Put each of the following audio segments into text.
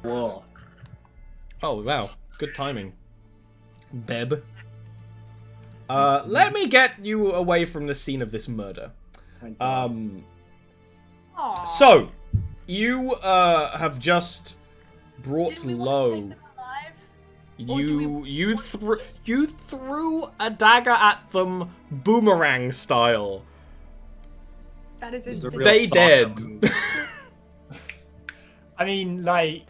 Whoa. Oh, wow. Good timing. Beb. Let me get you away from the scene of this murder. Aww. So, you have just brought Didn't we want to low. take them alive? You threw a dagger at them, boomerang style. That is It's a instant. real They soccer dead. move. I mean, like,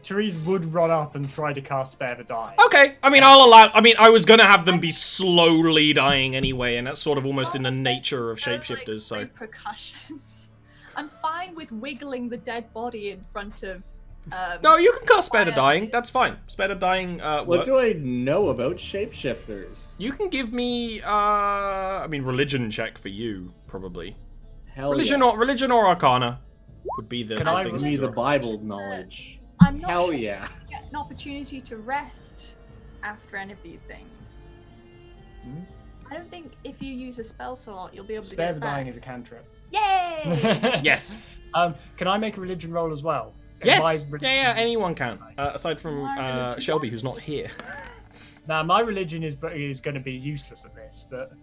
Therese would run up and try to cast Spare the Dying. Okay, I mean, I was gonna have them be slowly dying anyway, and that's sort of almost in the nature of shapeshifters, so. Repercussions. I'm fine with wiggling the dead body in front of. No, you can cast Spare the Dying, that's fine. Spare the Dying What works. do I know about shapeshifters? You can give me, religion check for you, probably. Hell Religion or Arcana would be the Can I things. Give me to the roll. Bible knowledge. I'm not Hell sure yeah. I get an opportunity to rest after any of these things. I don't think if you use a spell slot, you'll be able to Spare get the back. Dying is a cantrip. Yay! Yes. Can I make a religion roll as well? Yes. My Yeah, religion- anyone can. Aside from Shelby, who's not here. Now, my religion is going to be useless at this, but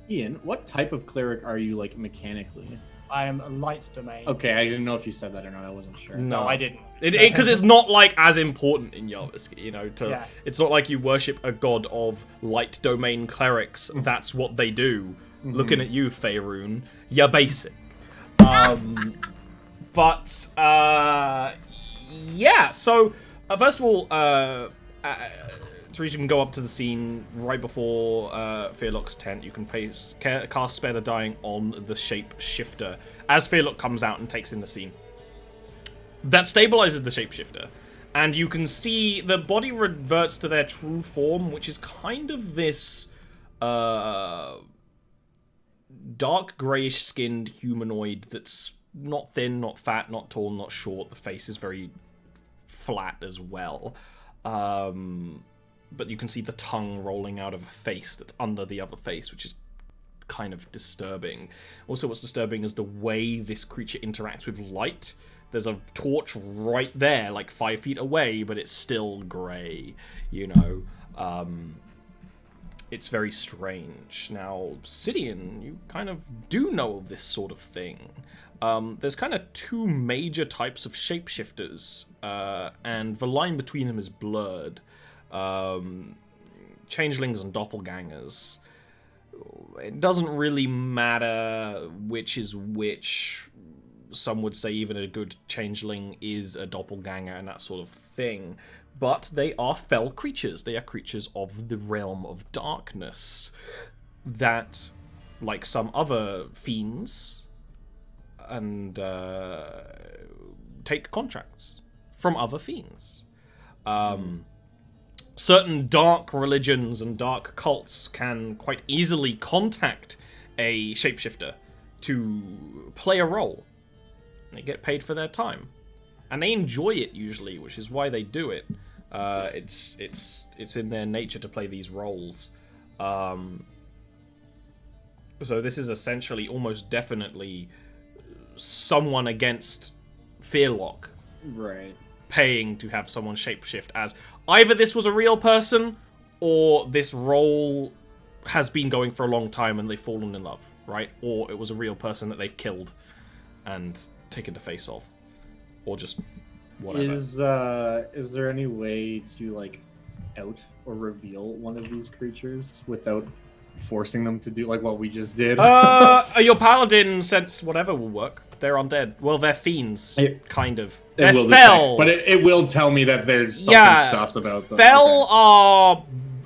Ian, what type of cleric are you, like, mechanically? I am a light domain. Okay, I didn't know if you said that or not. I wasn't sure. No, I didn't. Because it's not like as important in Jarviskjir, you know. Yeah. It's not like you worship a god of light domain clerics. That's what they do. Looking at you, Faerun, you're basic. But yeah. So first of all, Teresa can go up to the scene right before Fearlock's tent. You can cast Spare the Dying on the shapeshifter as Fearlock comes out and takes in the scene. That stabilizes the shapeshifter, and you can see the body reverts to their true form, which is kind of this dark greyish-skinned humanoid that's not thin, not fat, not tall, not short. The face is very flat as well. But you can see the tongue rolling out of a face that's under the other face, which is kind of disturbing. Also, what's disturbing is the way this creature interacts with light. There's a torch right there, like 5 feet away, but it's still grey, you know. It's very strange. Now, Obsidian, you kind of do know of this sort of thing. There's kind of two major types of shapeshifters, and the line between them is blurred. Changelings and doppelgangers. It doesn't really matter which is which. Some would say even a good changeling is a doppelganger and that sort of thing. But they are fell creatures. They are creatures of the realm of darkness that, like some other fiends, and take contracts from other fiends. Certain dark religions and dark cults can quite easily contact a shapeshifter to play a role. They get paid for their time, and they enjoy it usually, which is why they do it. It's in their nature to play these roles. So this is essentially almost definitely someone against Fearlock Right. paying to have someone shapeshift as either this was a real person or this role has been going for a long time and they've fallen in love, right? Or it was a real person that they've killed and taken the face off, or just whatever. Is there any way to, like, out or reveal one of these creatures without forcing them to do, like, what we just did? Your paladin sense whatever will work. They're undead. Well, they're fiends, kind of. It They're will fell. detect, but it will tell me that there's something sus about them. Fell Okay.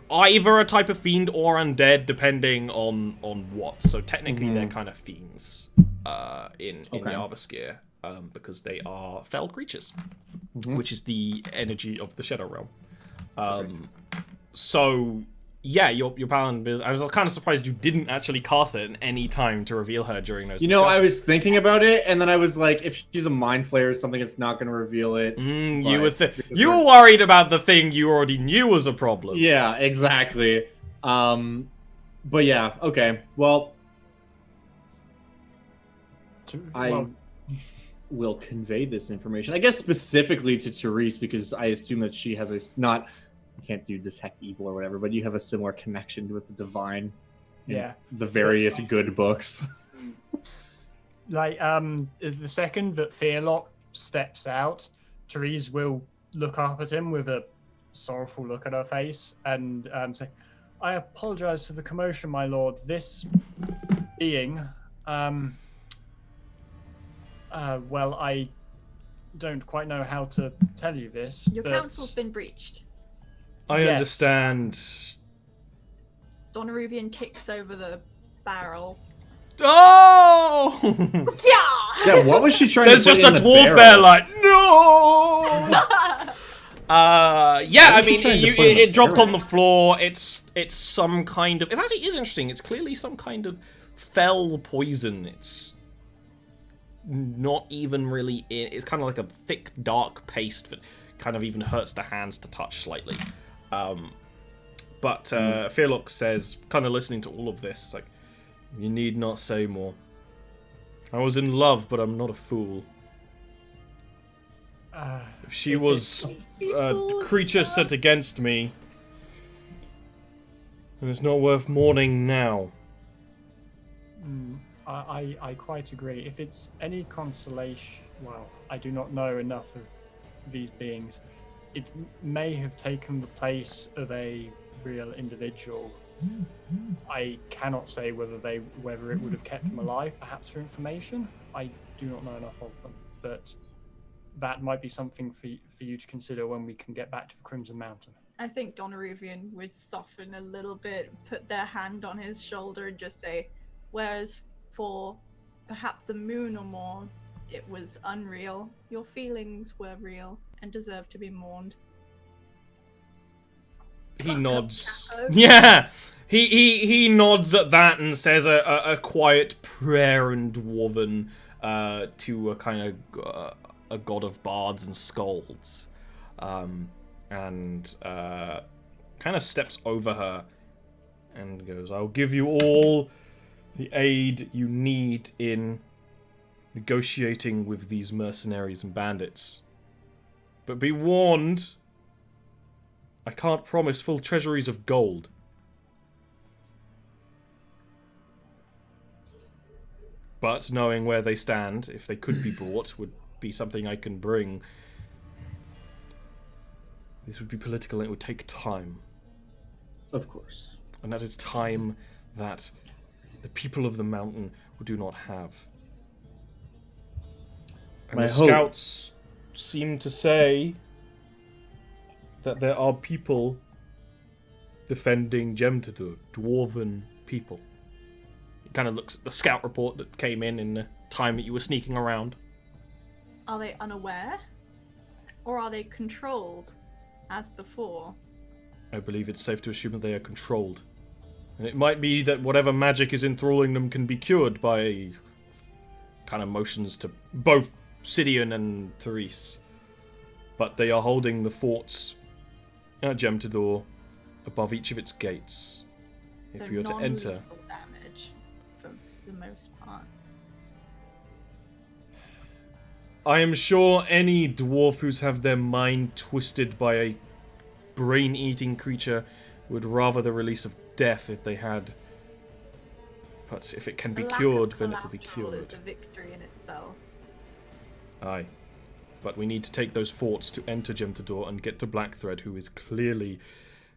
are either a type of fiend or undead, depending on what. So technically, they're kind of fiends in Jarviskjir, because they are fell creatures, which is the energy of the Shadow Realm. So yeah, your paladin. I was kind of surprised you didn't actually cast it at any time to reveal her during those. You know, I discussions. was thinking about it, and then I was like, if she's a mind flayer or something, it's not going to reveal it. You but- were worried about the thing you already knew was a problem. Yeah, exactly. But yeah, okay. Well, I will convey this information. I guess specifically to Therese, because I assume that she has I can't do detect evil or whatever, but you have a similar connection with the divine. Yeah. The various good books. Like, the second that Fearlock steps out, Therese will look up at him with a sorrowful look at her face and say, I apologize for the commotion, my lord. This being, well, I don't quite know how to tell you this. Your council's been breached. I understand. Donaruvian kicks over the barrel. Oh! Yeah! Yeah, what was she trying There's to put just a in the dwarf barrel? there, like, no! Yeah, I What was she mean, trying to put in the it dropped barrel? on the floor. It's some kind of... It actually is interesting. It's clearly some kind of fell poison. It's not even really... It's kind of like a thick, dark paste that kind of even hurts the hands to touch slightly. But Fearlock says, kind of listening to all of this, like, you need not say more. I was in love, but I'm not a fool. If she was a creature sent against me, then it's not worth mourning now. I quite agree. If it's any consolation, well, I do not know enough of these beings. It may have taken the place of a real individual. I cannot say whether it would have kept them alive, perhaps for information. I do not know enough of them, but that might be something for you to consider when we can get back to the Crimson Mountain. I think Donaruvian would soften a little bit, put their hand on his shoulder and just say, whereas for perhaps a moon or more, it was unreal, your feelings were real and deserve to be mourned. He nods. Yeah! He nods at that and says a quiet prayer in Dwarven to a kind of a god of bards and skalds. And kind of steps over her and goes, I'll give you all the aid you need in negotiating with these mercenaries and bandits. But be warned, I can't promise full treasuries of gold. But knowing where they stand, if they could be bought, would be something I can bring. This would be political and it would take time. Of course. And that is time that the people of the mountain do not have. And My the hope- scouts seem to say that there are people defending Gemtadur, dwarven people. It kind of looks at the scout report that came in the time that you were sneaking around. Are they unaware? Or are they controlled, as before? I believe it's safe to assume that they are controlled. And it might be that whatever magic is enthralling them can be cured by kind of motions to both Sidian and Therese. But they are holding the forts at Gemtadur above each of its gates. If you were to enter... non-lethal damage, for the most part. I am sure any dwarf who's had their mind twisted by a brain-eating creature would rather the release of death if they had. But if it can be The lack cured, of then it will be collateral cured. is a victory in itself. Aye. But we need to take those forts to enter Gemtadur and get to Blackthread, who is clearly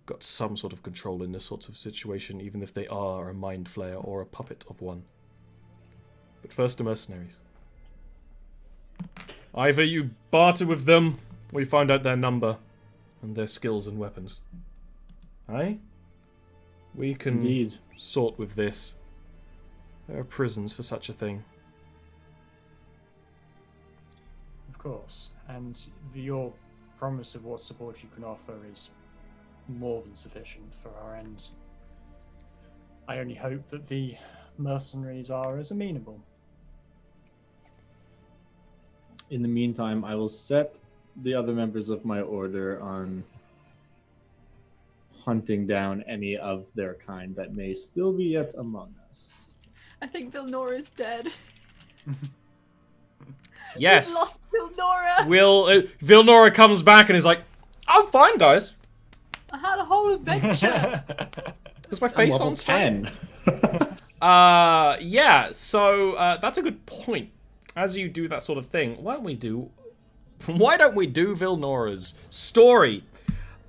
got some sort of control in this sort of situation, even if they are a mind flayer or a puppet of one. But first, the mercenaries. Either you barter with them, or you find out their number and their skills and weapons. Aye? We can Indeed. sort with this. There are prisons for such a thing. Of course, and your promise of what support you can offer is more than sufficient for our ends. I only hope that the mercenaries are as amenable. In the meantime, I will set the other members of my order on hunting down any of their kind that may still be yet among us. I think Vilnor is dead. Yes. We've lost Vilnora. Vilnora comes back and is like, I'm fine, guys. I had a whole adventure. Is my I'm face level on straight? 10. Yeah, so that's a good point. As you do that sort of thing, why don't we do Vilnora's story?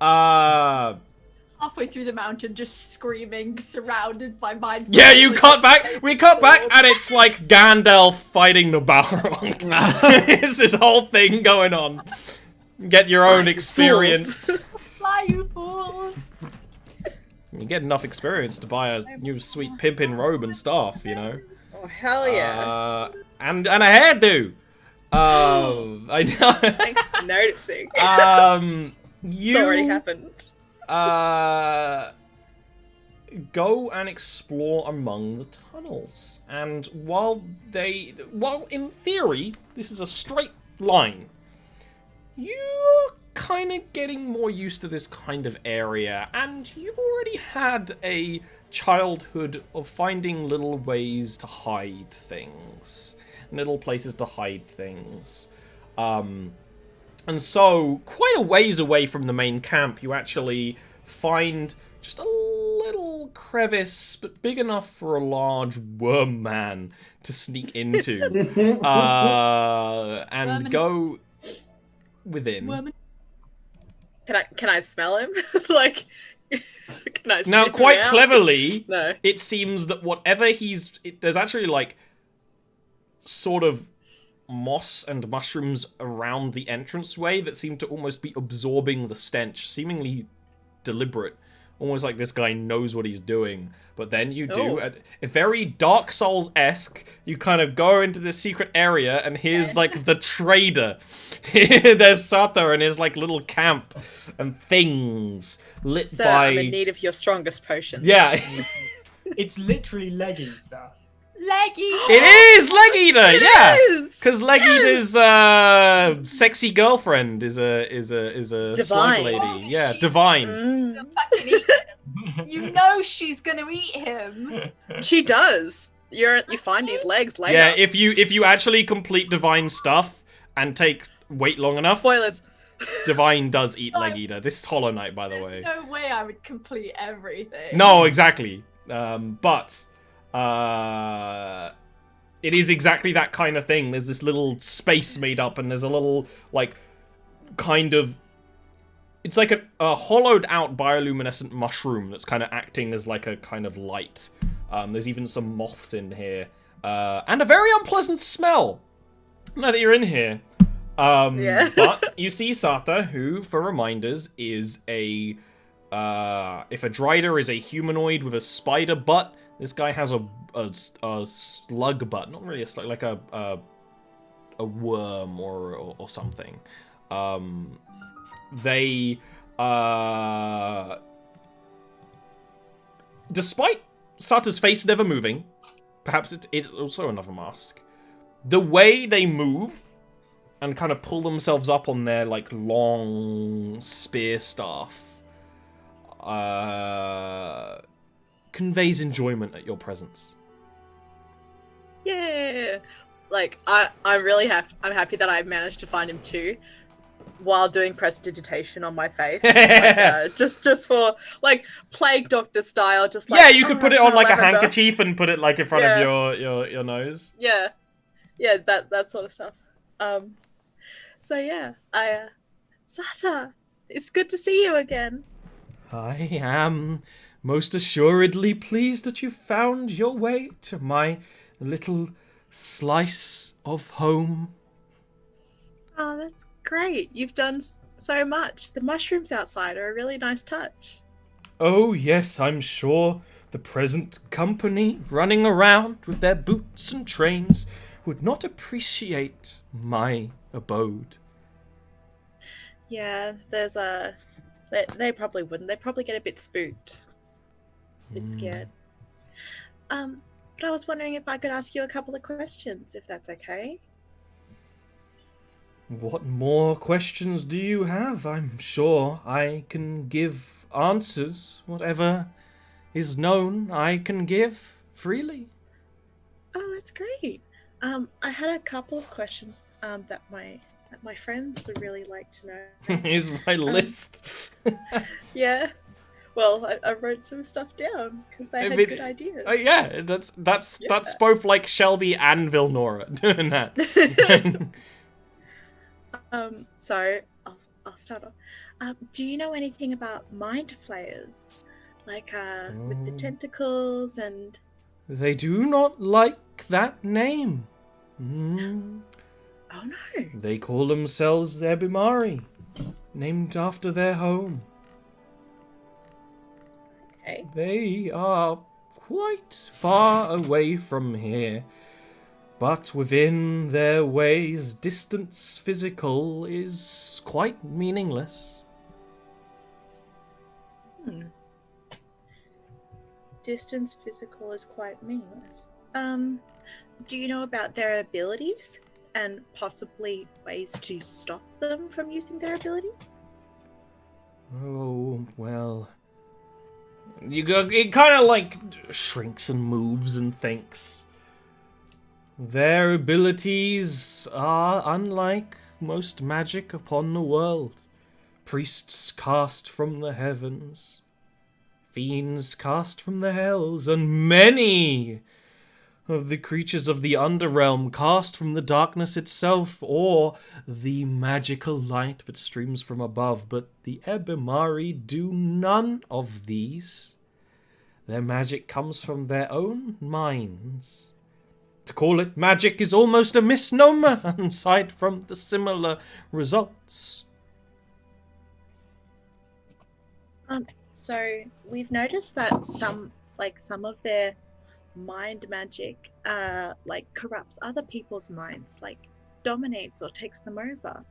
Halfway through the mountain, just screaming, surrounded by mind. Yeah, we cut back, and it's like Gandalf fighting the Balrog. It's this whole thing going on. Get your own experience. Fly, you fools! You get enough experience to buy a new sweet pimpin' robe and stuff, you know. Oh, hell yeah. And a hairdo. I know. Thanks for noticing. You It's already happened. go and explore among the tunnels. And while in theory, this is a straight line, you're kind of getting more used to this kind of area, and you've already had a childhood of finding little ways to hide things, little places to hide things. And so, quite a ways away from the main camp, you actually find just a little crevice, but big enough for a large worm man to sneak into, and Worm. go within. Woman. Can I smell him? Like, can I Now, sniff quite him out? cleverly, No. it seems that whatever there's actually like sort of moss and mushrooms around the entranceway that seem to almost be absorbing the stench, seemingly deliberate. Almost like this guy knows what he's doing. But then you do, a very Dark Souls-esque, you kind of go into this secret area, and here's like the trader. There's Sato and his like little camp and things lit Sir, by... I'm in need of your strongest potions. Yeah. It's literally leg eater. Leggy. It is Leg Eater, yeah. is! Because Leg Eater's sexy girlfriend is a slug Divine. lady. Yeah, divine. Mm, Fucking eat him. You know she's gonna eat him. she does. You find these legs later. Yeah, if you actually complete divine stuff and wait long enough, Spoilers. divine does eat Leg Eater. This is Hollow Knight, by the way. There's no way I would complete everything. No, exactly. But it is exactly that kind of thing. There's this little space made up, and there's a little, like, kind of... It's like a hollowed out bioluminescent mushroom that's kind of acting as like a kind of light. There's even some moths in here. And a very unpleasant smell. Now that you're in here. Yeah. But you see Sata, who, for reminders, is a... if a Drider is a humanoid with a spider butt, this guy has a slug butt. Not really a slug, like a worm or something. They, despite Sata's face never moving, perhaps it's also another mask, the way they move and kind of pull themselves up on their, like, long spear staff, conveys enjoyment at your presence. Yeah. Like, I'm really happy. I'm happy that I managed to find him too, while doing prestidigitation on my face, like, just for like plague doctor style. Just like, Yeah, you could put it on like lavender. a handkerchief and put it like in front of your nose. Yeah, that sort of stuff. So yeah, Sata, it's good to see you again. I am most assuredly pleased that you found your way to my little slice of home. Oh, that's great. You've done so much. The mushrooms outside are a really nice touch. Oh yes, I'm sure the present company running around with their boots and trains would not appreciate my abode. Yeah, there's they probably wouldn't. They'd probably get a bit spooked. A bit scared. But I was wondering if I could ask you a couple of questions, if that's okay. What more questions do you have? I'm sure I can give answers. Whatever is known, I can give freely. Oh, that's great. I had a couple of questions that my friends would really like to know. Here's my list. Yeah. Well, I wrote some stuff down because they had good ideas. Yeah, that's both like Shelby and Vilnora doing that. So I'll start off. Do you know anything about mind flayers, like with the tentacles and? They do not like that name. Mm. Oh no! They call themselves Ebimari, named after their home. Okay. They are quite far away from here, but within their ways, distance physical is quite meaningless. Distance physical is quite meaningless. Do you know about their abilities and possibly ways to stop them from using their abilities? Oh, well. It kind of like shrinks and moves and thinks. Their abilities are unlike most magic upon the world. Priests cast from the heavens, fiends cast from the hells, and many of the creatures of the underrealm cast from the darkness itself, or the magical light that streams from above. But the Ebimari do none of these. Their magic comes from their own minds. To call it magic is almost a misnomer, aside from the similar results. So we've noticed that some of their mind magic corrupts other people's minds, like dominates or takes them over.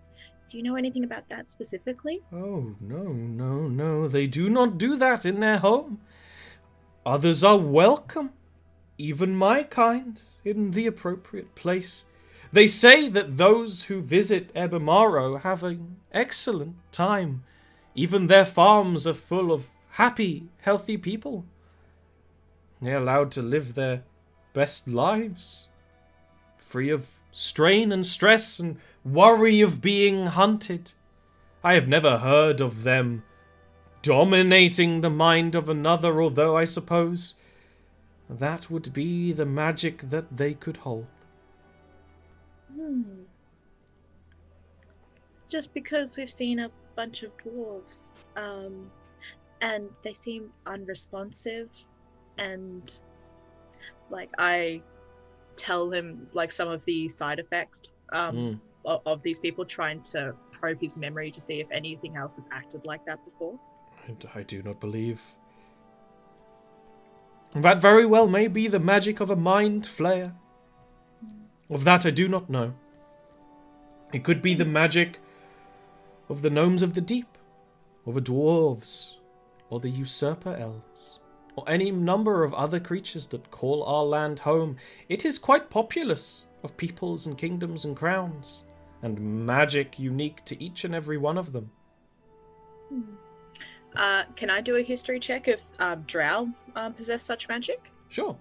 Do you know anything about that specifically? Oh, no. They do not do that in their home. Others are welcome, even my kind, in the appropriate place. They say that those who visit Ebimaro have an excellent time. Even their farms are full of happy, healthy people. They're allowed to live their best lives, free of strain and stress and worry of being hunted. I have never heard of them dominating the mind of another, although I suppose that would be the magic that they could hold. Just because we've seen a bunch of dwarves, and they seem unresponsive, and I tell him some of the side effects of these people, trying to probe his memory to see if anything else has acted like that before. I do not believe. That very well may be the magic of a mind flayer. Of that I do not know. It could be the magic of the gnomes of the deep, or the dwarves, or the usurper elves, or any number of other creatures that call our land home. It is quite populous of peoples and kingdoms and crowns, and magic unique to each and every one of them. Can I do a history check if drow possess such magic? Sure.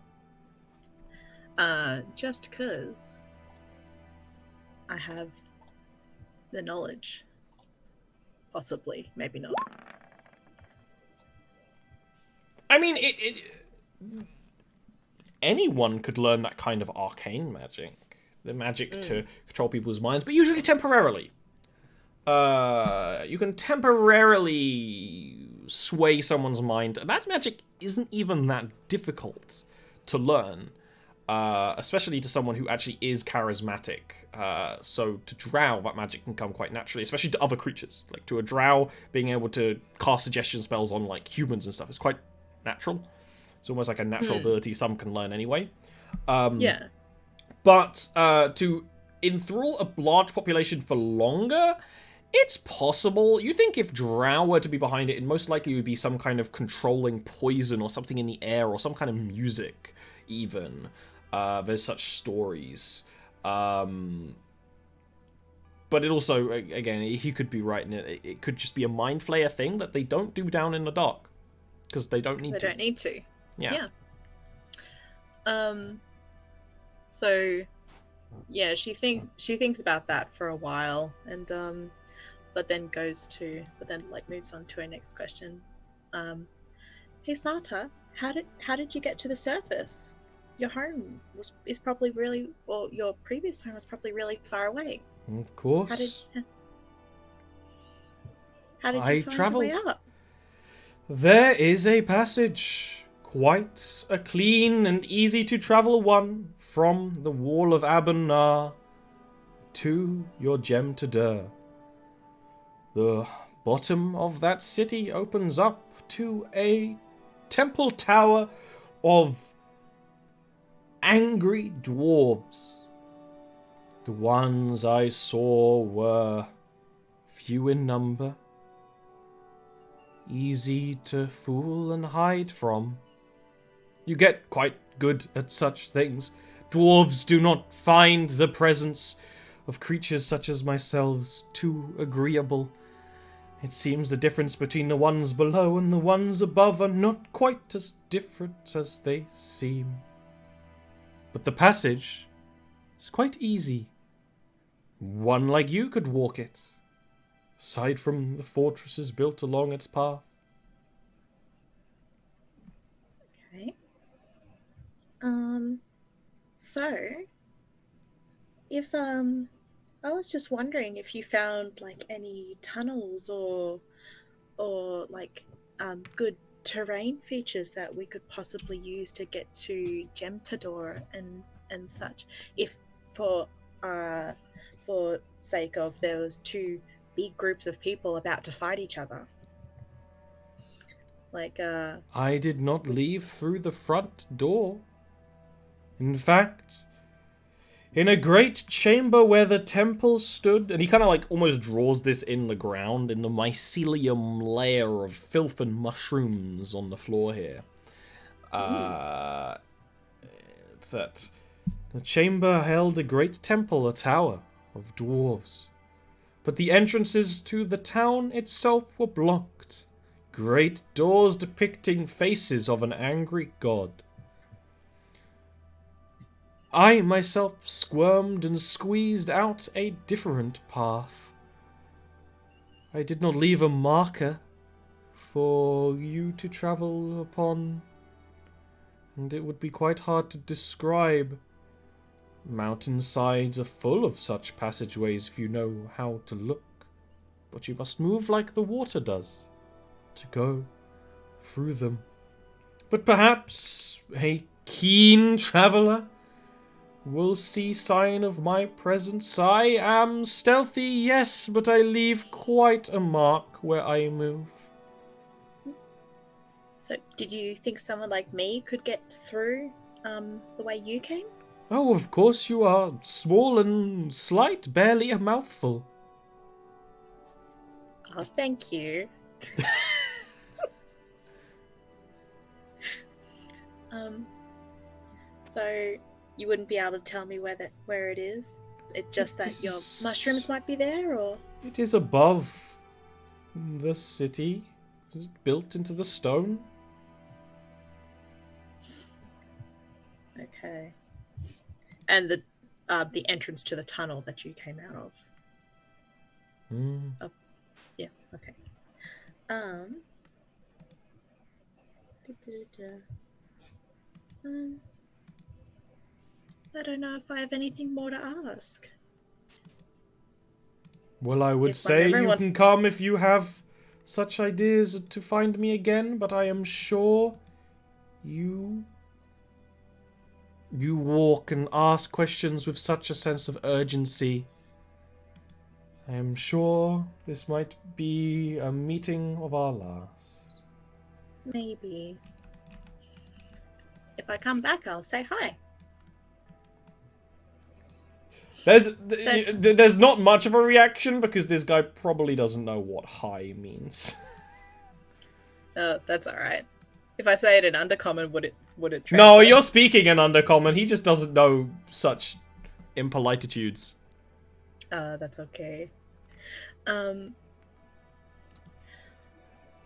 Just because I have the knowledge. Possibly, maybe not. I mean, anyone could learn that kind of arcane magic. The magic to control people's minds, but usually temporarily. You can temporarily sway someone's mind, and that magic isn't even that difficult to learn, especially to someone who actually is charismatic. So to drow, that magic can come quite naturally, especially to other creatures. Like to a drow, being able to cast suggestion spells on humans and stuff is quite natural. It's almost like a natural ability some can learn anyway. Yeah. But to enthrall a large population for longer, it's possible. You think if drow were to be behind it most likely would be some kind of controlling poison or something in the air or some kind of music, even. There's such stories. But it also, again, he could be right in it. It could just be a mind flayer thing that they don't do down in the dark. Because they don't need to. They don't need to. Yeah. So Yeah, she thinks about that for a while, and but then moves on to her next question. Hey Sata, how did you get to the surface? Your home is probably really, or your previous home was probably really far away. Of course. How did I you find your way travelled. up? There is a passage, quite a clean and easy to travel one, from the wall of Abanar to your gem to Dur. The bottom of that city opens up to a temple tower of angry dwarves. The ones I saw were few in number, easy to fool and hide from. You get quite good at such things. Dwarves do not find the presence of creatures such as myself too agreeable. It seems the difference between the ones below and the ones above are not quite as different as they seem. But the passage is quite easy. One like you could walk it, aside from the fortresses built along its path. Okay. So, if I was just wondering if you found like any tunnels or like good terrain features that we could possibly use to get to Gemtador and such. If for sake of there was two big groups of people about to fight each other. Like I did not leave through the front door. In fact, in a great chamber where the temple stood, and he kind of like almost draws this in the ground, in the mycelium layer of filth and mushrooms on the floor here. That the chamber held a great temple, a tower of dwarves. But the entrances to the town itself were blocked. Great doors depicting faces of an angry god. I myself squirmed and squeezed out a different path. I did not leave a marker for you to travel upon, and it would be quite hard to describe. Mountainsides are full of such passageways if you know how to look, but you must move like the water does to go through them. But perhaps a keen traveller will see sign of my presence. I am stealthy, yes, but I leave quite a mark where I move. So, did you think someone like me could get through the way you came? Oh, of course you are. Small and slight, barely a mouthful. Oh, thank you. So you wouldn't be able to tell me where it is? It's just that your mushrooms might be there, or? It is above the city. Is it built into the stone? Okay. And the entrance to the tunnel that you came out of. Oh, yeah. Okay. I don't know if I have anything more to ask. Well, I would say you can come if you have such ideas to find me again, but I am sure you walk and ask questions with such a sense of urgency. I am sure this might be a meeting of our last. Maybe. If I come back, I'll say hi. There's not much of a reaction because this guy probably doesn't know what hi means. That's all right. If I say it in Undercommon, would it translate? No, you're speaking in Undercommon. He just doesn't know such impolititudes. That's okay.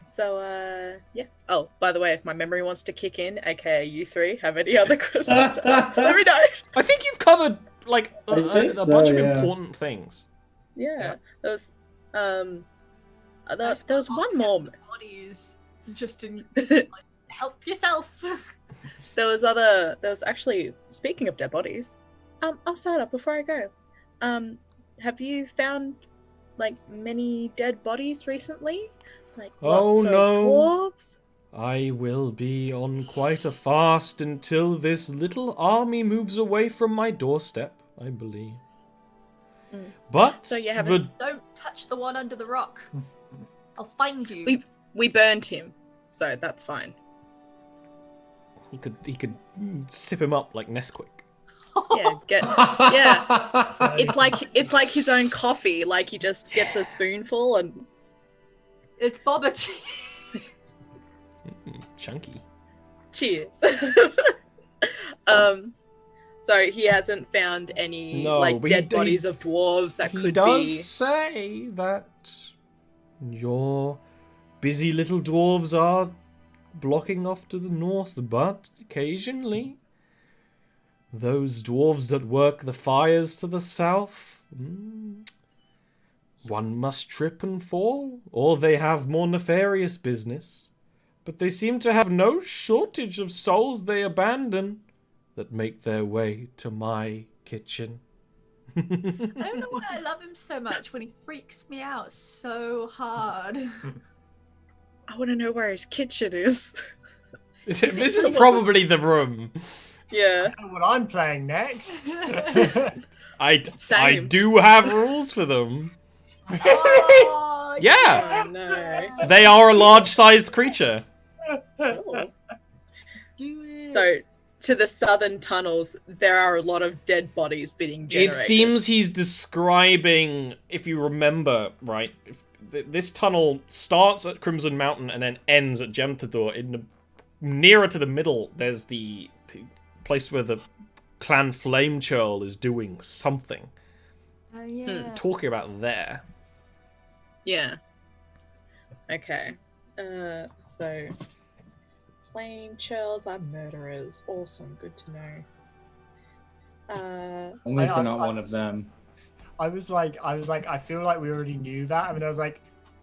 So, yeah. Oh, by the way, if my memory wants to kick in, aka you three, have any other questions, let me know. I think you've covered like I think a bunch so, of yeah. important things. Yeah. There was I just there was got one more. bodies, just like, help yourself. There was actually, speaking of dead bodies, I'll start up before I go. Have you found like many dead bodies recently? Like lots of dwarves? I will be on quite a fast until this little army moves away from my doorstep, I believe. But So you haven't- Don't touch the one under the rock. I'll find you. We burned him, so that's fine. he could sip him up like Nesquik. Yeah, yeah. It's like his own coffee. Like he just gets a spoonful and It's boba tea. Chunky. cheers. So he hasn't found any No, like but dead bodies of dwarves that He could does be. say that your busy little dwarves are blocking off to the north, but occasionally those dwarves that work the fires to the south, one must trip and fall, or they have more nefarious business. But they seem to have no shortage of souls they abandon that make their way to my kitchen. I don't know why I love him so much when he freaks me out so hard. I want to know where his kitchen is. This is probably the room. Yeah. I know what I'm playing next. I Same. do have rules for them. Oh, Yeah. Oh no. They are a large-sized creature. Oh. Do it. So to the southern tunnels, there are a lot of dead bodies being generated. It seems he's describing, if you remember, right, this tunnel starts at Crimson Mountain and then ends at Gemthador. Nearer to the middle, there's the place where the clan Flame Churl is doing something. Oh yeah. Talking about there. Yeah. Okay. So flame churls are murderers. Awesome. Good to know. Only if I- you're not I- one of them. I was like, I feel like we already knew that. I mean, I was like,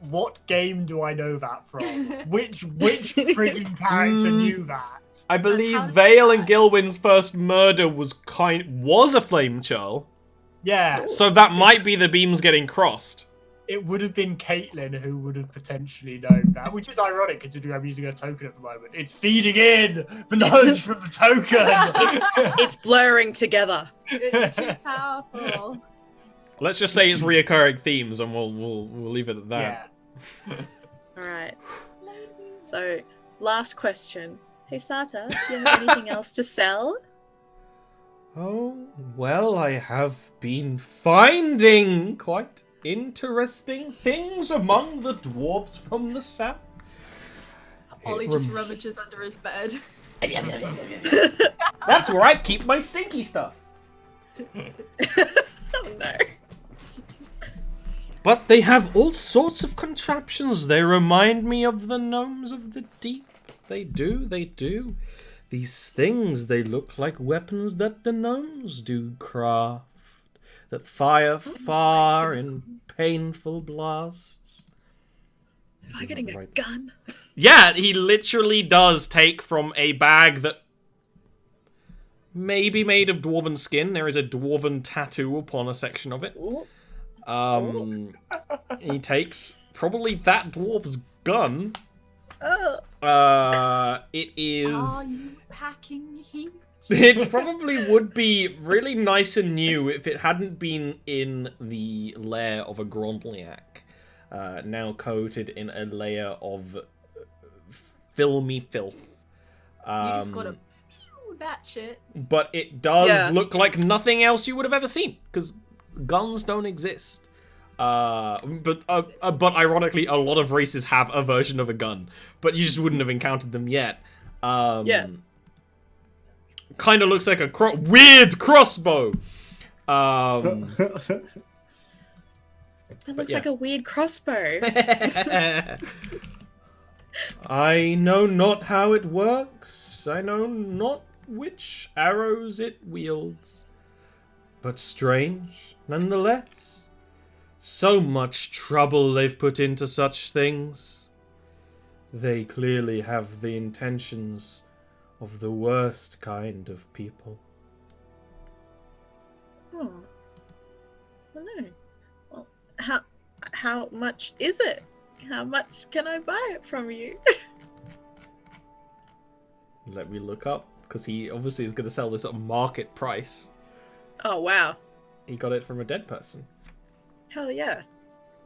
what game do I know that from? Which frigging character knew that? I believe how did Vale that- and Gilwyn's first murder was a Flame Churl. Yeah, So that might be the beams getting crossed. it would have been Caitlin who would have potentially known that, which is ironic considering I'm using a token at the moment. It's feeding in the knowledge from the token. It's blurring together. It's too powerful. Let's just say it's reoccurring themes, and we'll leave it at that. Yeah. All right. So, last question. Hey, Sata, do you have anything else to sell? Oh, well, I have been finding quite interesting things among the dwarves from the south. Ollie just rummages under his bed. That's where I keep my stinky stuff. Oh no. But they have all sorts of contraptions. They remind me of the gnomes of the deep. They do. These things, they look like weapons that the gnomes do craft. That fire far in painful blasts. Am I getting a gun? Yeah, he literally does take from a bag that may be made of dwarven skin. There is a dwarven tattoo upon a section of it. Ooh. He takes probably that dwarf's gun. Oh. It is. Are you packing heat? It probably would be really nice and new if it hadn't been in the lair of a Grondliak. Now coated in a layer of filmy filth. You just gotta pew that shit. But it does Yeah. look like nothing else you would have ever seen, because guns don't exist. But ironically, a lot of races have a version of a gun, but you just wouldn't have encountered them yet. Yeah. Kind of looks like a weird crossbow. That looks yeah. like a weird crossbow. I know not how it works. I know not which arrows it wields. but strange nonetheless. So much trouble they've put into such things. They clearly have the intentions of the worst kind of people. Oh. I don't know. Well, how much is it? How much can I buy it from you? Let me look up, because he obviously is going to sell this at market price. Oh, wow. He got it from a dead person. Hell yeah.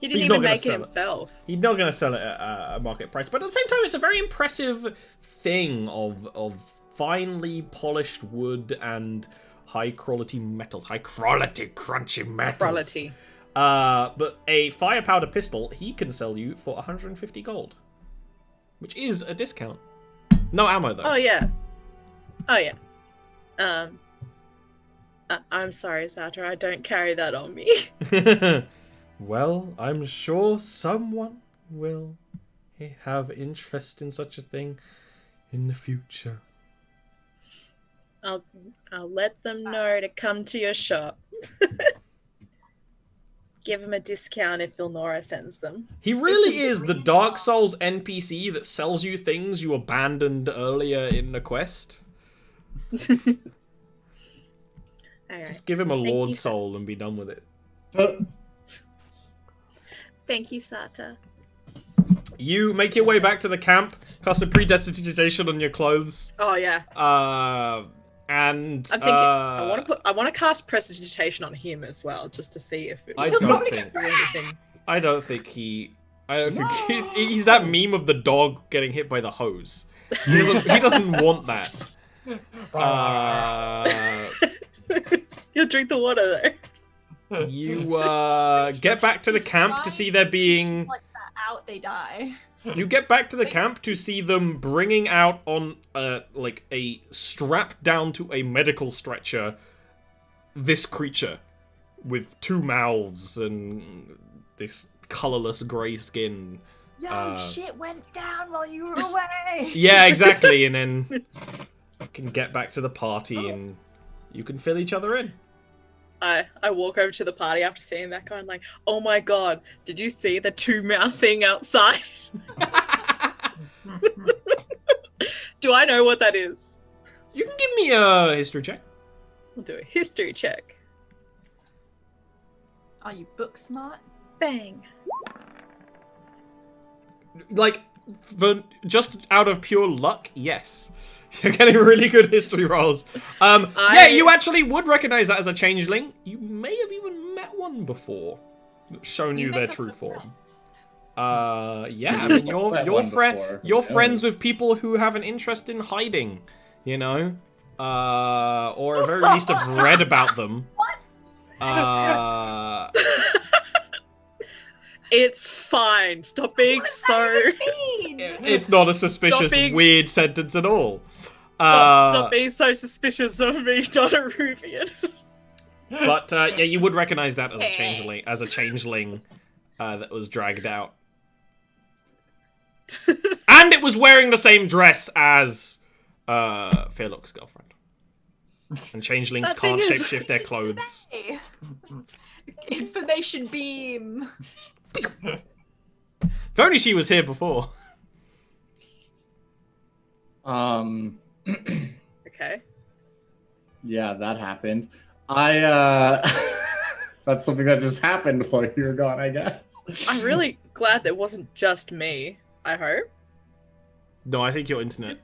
He didn't He's not even gonna make it sell it. himself. He's not going to sell it at a market price, but at the same time, it's a very impressive thing of finely polished wood and high-quality metals. High-quality, crunchy metals. Quality. But a fire powder pistol, he can sell you for 150 gold. Which is a discount. No ammo, though. Oh, yeah. Oh, yeah. I'm sorry, Satra. I don't carry that on me. Well, I'm sure someone will have interest in such a thing in the future. I'll let them know to come to your shop. Give him a discount if Ilnora sends them. He really is the Dark Souls NPC that sells you things you abandoned earlier in the quest. Alright. Just give him a Thank Lord you, Soul and be done with it. Thank you, Sata. You make your way back to the camp, cast a predestination on your clothes. Oh yeah. And I'm thinking I want to cast prestidigitation on him as well, just to see if it I will don't do think anything. I don't think he's that meme of the dog getting hit by the hose. He doesn't want that. He'll drink the water though. You get back to the camp to see there being. Like that out, they die. You get back to the camp to see them bringing out on like a strapped down to a medical stretcher this creature with two mouths and this colorless grey skin. Yo, shit went down while you were away. Yeah, exactly. And then you can get back to the party and you can fill each other in. I walk over to the party after seeing that guy and like, oh my god, did you see the two-mouth thing outside? Do I know what that is? You can give me a history check. We'll do a history check. Are you book smart? Bang. Like, just out of pure luck, yes. You're getting really good history rolls. Yeah, you actually would recognize that as a changeling. You may have even met one before, shown you their true form. Yeah, I mean, you're friends with people who have an interest in hiding, you know, or at very least have read about them. It's fine. Stop being so. It's not a suspicious, weird sentence at all. Stop being so suspicious of me, not a Ruvian. But yeah, you would recognize that as a changeling that was dragged out, and it was wearing the same dress as Fairlock's girlfriend. And changelings can't shapeshift their clothes. Information beam. If only she was here before. Okay. Yeah, that happened. That's something that just happened while you were gone, I guess. I'm really glad that wasn't just me, I hope. No, I think your internet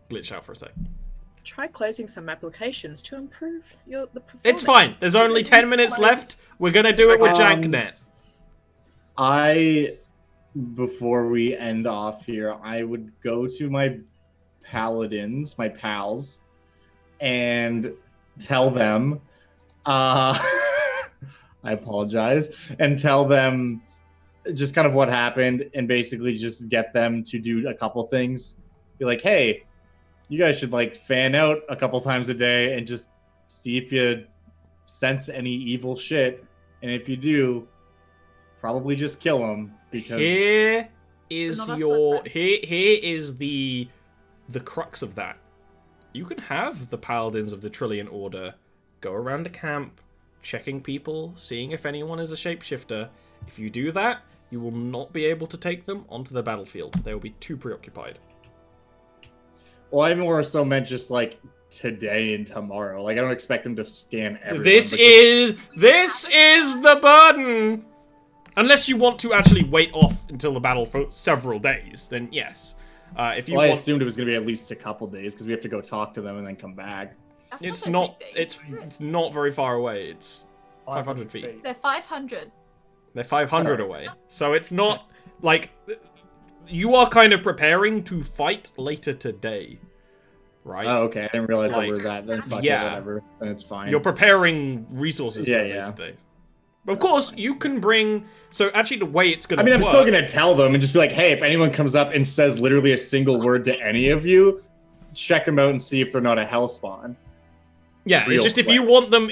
glitched out for a sec. Try closing some applications to improve the performance. It's fine. There's only 10 minutes left. We're gonna do it with JankNet. Before we end off here, I would go to my paladins, my pals, and tell them, I apologize, and tell them just kind of what happened and basically just get them to do a couple things. Be like, hey, you guys should like fan out a couple times a day and just see if you sense any evil shit. And if you do, probably just kill them because here is the crux of that. You can have the paladins of the Trillion Order go around the camp, checking people, seeing if anyone is a shapeshifter. If you do that, you will not be able to take them onto the battlefield. They will be too preoccupied. Well, I more so meant just like today and tomorrow. Like I don't expect them to scan everyone. This is the burden. Unless you want to actually wait off until the battle for several days, then yes. If you I want... assumed it was going to be at least a couple days because we have to go talk to them and then come back. That's It's not. It's not very far away. It's 500 feet. They're 500. They're 500 away. So it's not like you are kind of preparing to fight later today, right? Oh, okay. I didn't realize Like, over that. Then fuck yeah. it, whatever. Then it's fine. You're preparing resources for Yeah, later yeah. today. Of course, you can bring. So actually, the way it's gonna. I mean, I'm work, still gonna tell them and just be like, "Hey, if anyone comes up and says literally a single word to any of you, check them out and see if they're not a hellspawn." Yeah, real it's just if quick. you want them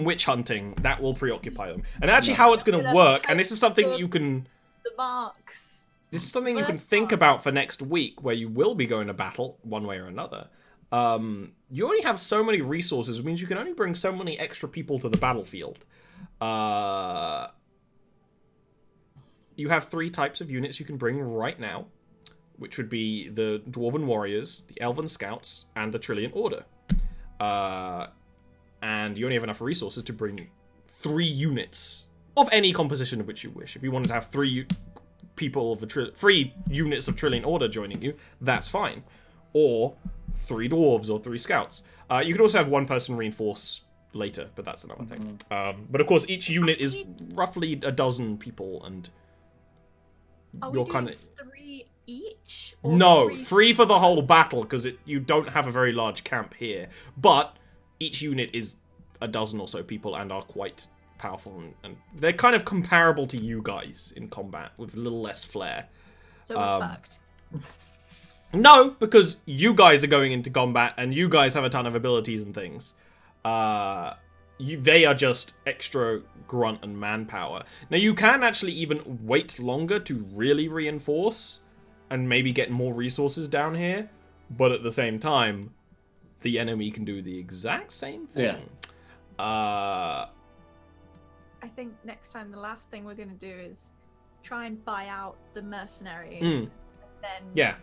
witch hunting, that will preoccupy them. And actually, how it's gonna work, and this is something you can. The marks. This is something you can think about for next week, where you will be going to battle one way or another. You only have so many resources, which means you can only bring so many extra people to the battlefield. You have 3 types of units you can bring right now, which would be the Dwarven Warriors, the Elven Scouts, and the Trillian Order. And you only have enough resources to bring 3 units of any composition of which you wish. If you wanted to have 3 people of 3 units of Trillian Order joining you, that's fine. Or 3 dwarves or 3 scouts. You could also have 1 person reinforce later, but that's another thing. But of course, each unit is roughly a dozen people, and Are you're we kind doing of 3 each? Or no 3 for the whole battle because you don't have a very large camp here. But each unit is a dozen or so people and are quite powerful, and they're kind of comparable to you guys in combat with a little less flair. So we're fucked. No, because you guys are going into combat and you guys have a ton of abilities and things. They are just extra grunt and manpower. Now, you can actually even wait longer to really reinforce and maybe get more resources down here, but at the same time, the enemy can do the exact same thing. I think next time the last thing we're going to do is try and buy out the mercenaries. And then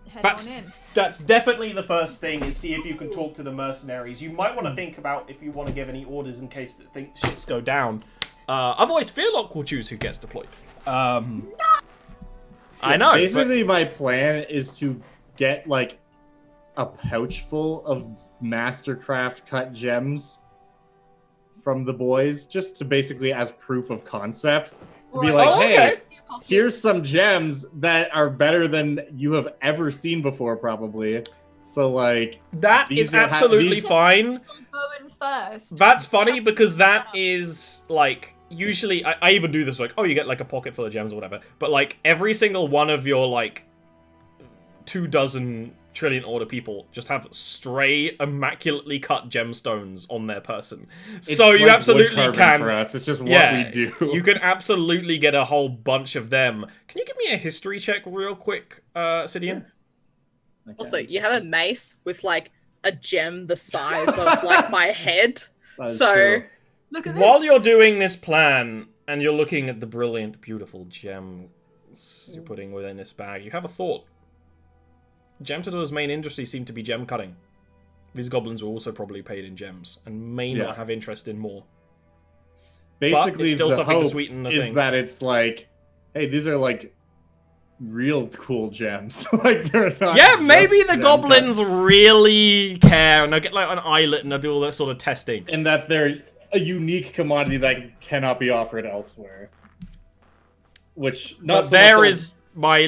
head on in. That's definitely the first thing, is see if you can talk to the mercenaries. You might want to think about if you want to give any orders in case that shits go down. Otherwise, Fearlock will choose who gets deployed. I know. Basically, my plan is to get like a pouch full of Mastercraft cut gems from the boys, just to basically as proof of concept. To be like, hey, here's some gems that are better than you have ever seen before, probably. So, like... That is absolutely fine. Going first. That's funny, because that is, like... Usually, I even do this, like, oh, you get, like, a pocket full of gems or whatever. But, like, every single one of your, like, 24 Trillion Order people just have stray, immaculately cut gemstones on their person. So you like absolutely wood carving can. for us. It's just what we do. You can absolutely get a whole bunch of them. Can you give me a history check real quick, Sidian? Okay. Also, you have a mace with like a gem the size of like my head. So true. Look at this. While you're doing this plan and you're looking at the brilliant, beautiful gems you're putting within this bag, you have a thought. Gemtador's main industry seemed to be gem cutting. These goblins were also probably paid in gems and may not have interest in more. Basically, but it's still the something to hope sweeten the is thing. that it's like, hey, these are like real cool gems. Like they're not. Yeah, maybe just the gem goblins really care, and they'll get like an islet and they'll do all that sort of testing. and that they're a unique commodity that cannot be offered elsewhere. Which not But so much there like- is my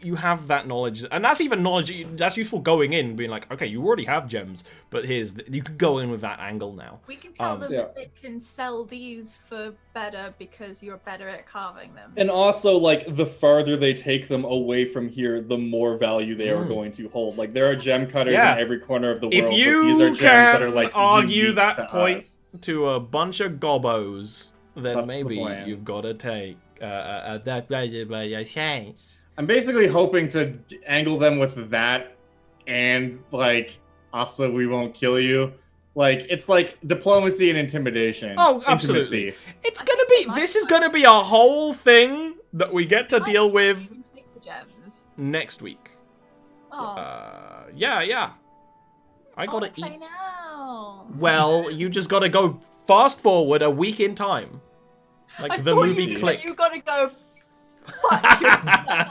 you have that knowledge, and that's even knowledge that's useful going in, being like, okay, you already have gems, but you could go in with that angle now. We can tell them that they can sell these for better because you're better at carving them. And also, like, the farther they take them away from here, the more value they are going to hold. Like, there are gem cutters in every corner of the world, If but these you are gems that are, like, argue unique that to point us. to a bunch of gobbos, then That's the maybe plan. you've got to take I'm basically hoping to angle them with that and, like, also we won't kill you. Like, it's like diplomacy and intimidation. Oh, absolutely. Intimacy. This is gonna be a whole thing that we get to deal with You can take the gems. next week. Oh, Yeah. I gotta play eat. now. Well, you just gotta go fast forward a week in time. Like I the thought movie you, Click. You gotta go. Fuck yourself.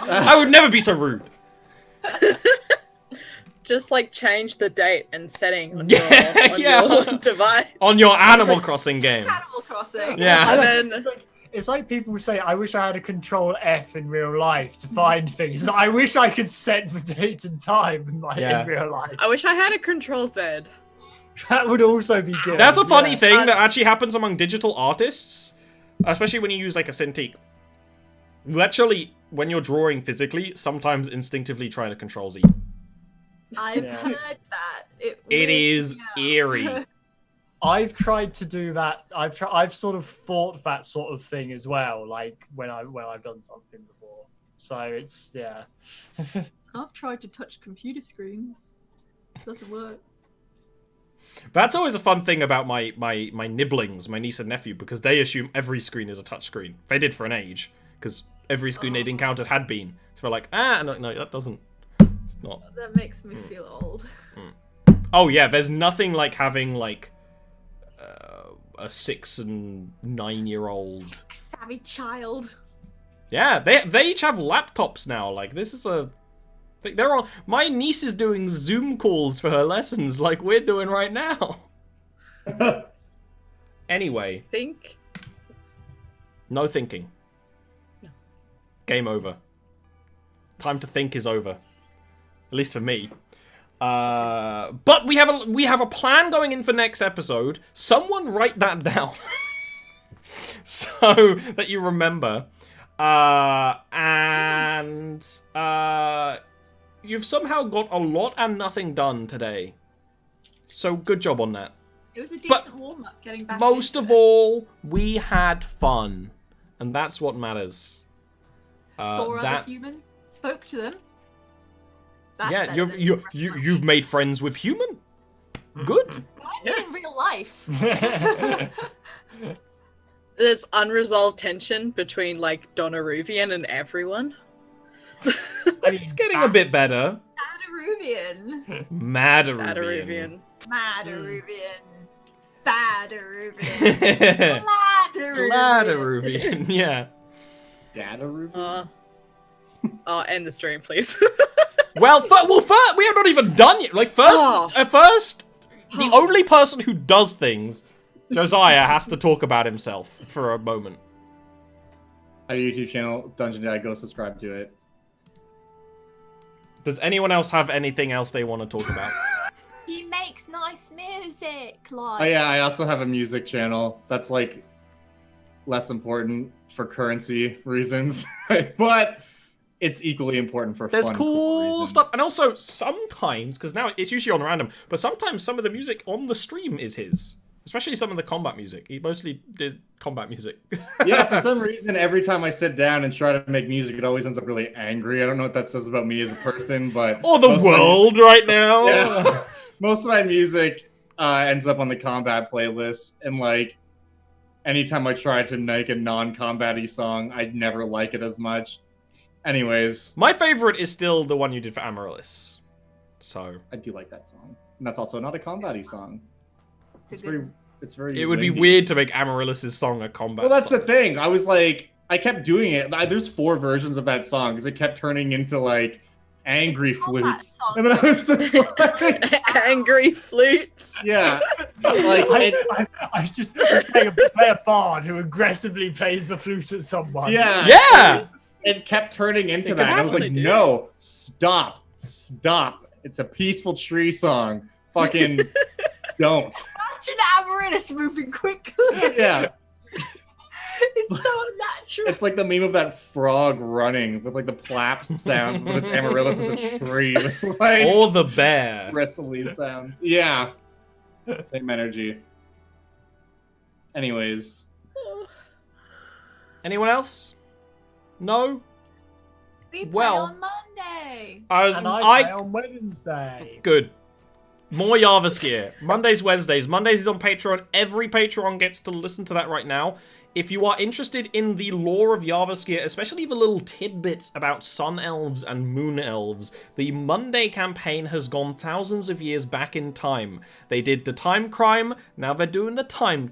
I would never be so rude. Just like change the date and setting on Yeah, your, yeah. your device. On your Animal Crossing game. Animal Crossing. Yeah. And then It's like people say, I wish I had a Control F in real life to find things. I wish I could set the date and time in real life. I wish I had a Control Z. That would also be good. That's a funny yeah. thing that actually happens among digital artists, especially when you use like a Cintiq. You actually, when you're drawing physically, sometimes instinctively try to Control Z. I've Yeah. heard that. It It weirds is me out. eerie. I've tried to do that. I've sort of thought that sort of thing as well, like when I've done something before. So it's yeah. I've tried to touch computer screens. Doesn't work. That's always a fun thing about my nibblings, my niece and nephew, because they assume every screen is a touch screen. They did for an age, because every screen they'd encountered had been. So they're like, no, that doesn't. It's not. That makes me feel old. Oh yeah, there's nothing like having like a 6 and 9-year-old. Savvy child. Yeah, they each have laptops now. Like this is a. They're on. My niece is doing Zoom calls for her lessons, like we're doing right now. Anyway, Think. no thinking. Game over. Time to think is over. At least for me. But we have a plan going in for next episode. Someone write that down, so that you remember. You've somehow got a lot and nothing done today. So good job on that. It was a decent warm-up getting back. Most into of it. all, we had fun, and that's what matters. Saw other humans, spoke to them. That's Yeah, better than you've made friends with human. Good. I mean, in real life. There's unresolved tension between like Donaruvian and everyone. I mean, It's getting a bit better. Madarubian. Madaruvian. Madarubian. Badarubian. Gladarubian. Gladaruvian, yeah. Data End the stream, please. Well, we are not even done yet. Like first, the only person who does things, Josiah, has to talk about himself for a moment. Our YouTube channel, Dungeon Dad, go subscribe to it. Does anyone else have anything else they want to talk about? He makes nice music. Like. Oh yeah, I also have a music channel that's like less important for currency reasons, but it's equally important for There's fun, cool reasons. stuff, and also sometimes, because now it's usually on random, but sometimes some of the music on the stream is his. Especially some of the combat music. He mostly did combat music. Yeah, for some reason, every time I sit down and try to make music, it always ends up really angry. I don't know what that says about me as a person, but... Or the world right now. Yeah, most of my music ends up on the combat playlist, and like, anytime I try to make a non-combat-y song, I never like it as much. Anyways. My favorite is still the one you did for Amaryllis. So... I do like that song. And that's also not a combat-y song. It's very It would be windy. weird to make Amaryllis' song a combat Well, that's song. the thing. I was like, I kept doing it. There's 4 versions of that song because it kept turning into like angry It's not that flutes. song. And then I was just like, Angry flutes. yeah, like I just play a bard who aggressively plays the flute at someone. yeah, Yeah! It kept turning into It that. could And I was like, happen, dude. no, stop. It's a peaceful tree song. Fucking don't. Imagine Amaryllis moving quickly. Yeah, It's so unnatural. it's like the meme of that frog running with like the plap sounds, but it's Amaryllis as a tree. Like, Or the bear. wrestly sounds. Yeah. Same energy. Anyways. Anyone else? No? We play well- on Monday. And I play on Wednesday. Good. More Jarviskjir. Mondays, Wednesdays. Mondays is on Patreon. Every Patreon gets to listen to that right now. If you are interested in the lore of Jarviskjir, especially the little tidbits about sun elves and moon elves, the Monday campaign has gone thousands of years back in time. They did the time crime, now they're doing the time.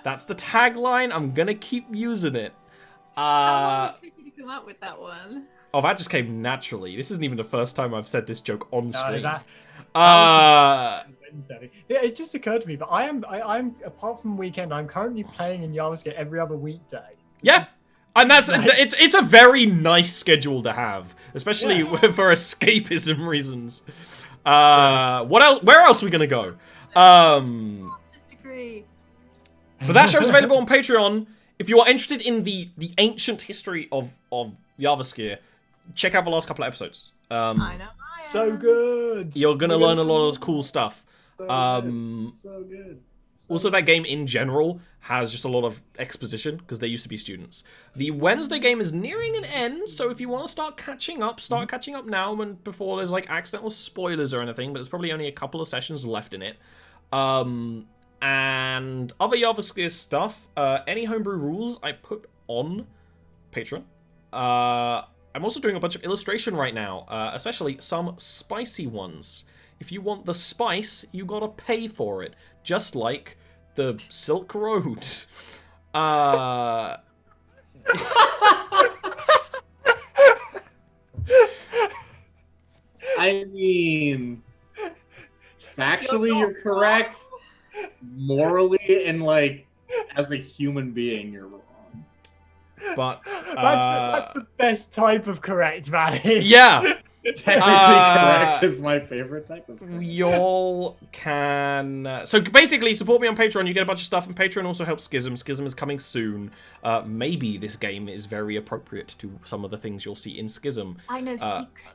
That's the tagline. I'm gonna keep using it. How long did it take you to come up with that one? Oh, that just came naturally. This isn't even the first time I've said this joke on stream. Wednesday. Yeah, it just occurred to me, but I'm apart from weekend, I'm currently playing in Jarviskjir every other weekday. Yeah, and it's a very nice schedule to have, especially for escapism reasons. What else? Where else are we gonna go? Master's degree. But that show's available on Patreon. If you are interested in the ancient history of Jarviskjir, check out the last couple of episodes. I know. So good. You're gonna learn a lot of cool stuff. So good. Also, that game in general has just a lot of exposition because they used to be students. The Wednesday game is nearing an end, so if you want to start catching up now and before there's like accidental spoilers or anything, but there's probably only a couple of sessions left in it. And other Jarviskjir stuff, any homebrew rules I put on Patreon. I'm also doing a bunch of illustration right now, especially some spicy ones. If you want the spice, you gotta pay for it, just like the Silk Road. I mean, factually, you're correct. Morally, and like as a human being, you're wrong. But that's the best type of correct, that is. Yeah. Technically correct is my favorite type of correct. Y'all can... so basically, support me on Patreon. You get a bunch of stuff, and Patreon also helps Schism. Schism is coming soon. Maybe this game is very appropriate to some of the things you'll see in Schism. I know secrets.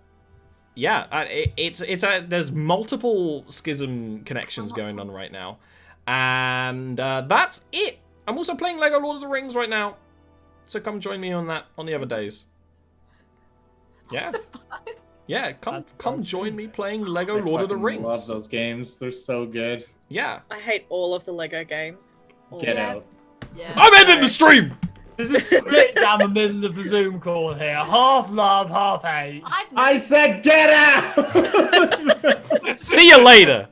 Yeah, there's multiple Schism connections going on right now. And that's it. I'm also playing Lego Lord of the Rings right now. So come join me on that on the other days. Yeah. Yeah, come join me playing Lego Lord of the Rings. I love those games. They're so good. Yeah. I hate all of the Lego games. Get out. Yeah. I'm ending the stream! There's a split down the middle of the Zoom call here. Half love, half hate. I said get out! See you later!